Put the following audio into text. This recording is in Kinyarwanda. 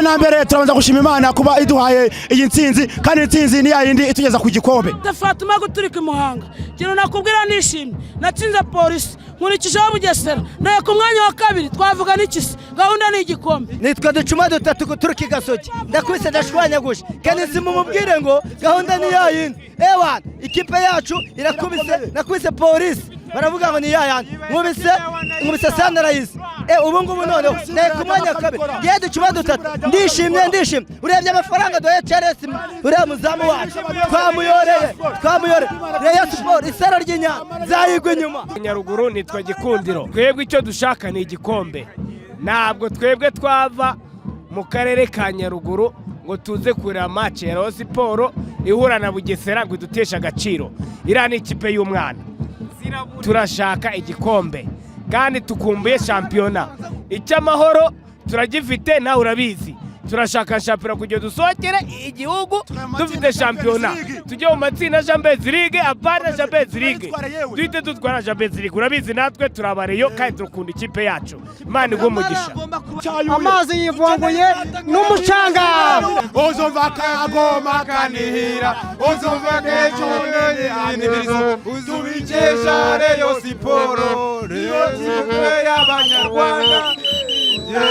na mbere turabanza gushima Imana kuba iduhaye iyi ntsinzi kandi intsinzi ni yindi itugeza ku gikombe. Fatuma guturika Muhanga kino nakubwira nishimye natsinze polisi nkurikishaho Bugesera naye ku mwanya wa kabiri twavuga n'ikisi gahunda ni igikombe. Nitwa Ducuma dutatu guturuka Gasogi ndakwise ndashwanyagusha kandi simumubwire ngo gahunda ni yayindi. Ewa ikipe yacu irakubise nakwise polisi baravuga ngo ni yayandi nkubise Sunrise ubu ngubu none naye ku mwanya wa kabiri ngiye Ducuma dutatu ndishimye urebye amafaranga doye Charles uriya muzamu wacu twamuyoreye Rayon Sport isaro ry'inyama zayigwa inyuma. Nyaruguru nitwa Gikundiro twebwe icyo dushaka ni igikombe ntabwo twebwe twava mu karere ka Nyaruguru ngo tuze kurira match ya Rayon Sport ihura na Bugesera ngo idutesha agaciro. Iriya ni ikipe y'umwana turashaka igikombe kandi tukumbuye shampiyona icy'amahoro turagifite nawe urabizi turashaka shampiyona kugira dusohokere igihugu dufite shampiyona tujye mu matsinda Champions League apana Champions League duhite dutwara Champions League urabizi natwe turabareyo kandi turukunda ikipe yacu Imana igumugisha. Amazi yivunguye n'umucanga uzumva kagoma kanihira uzumva kecone anibirizo uzubikesha Rayon Sport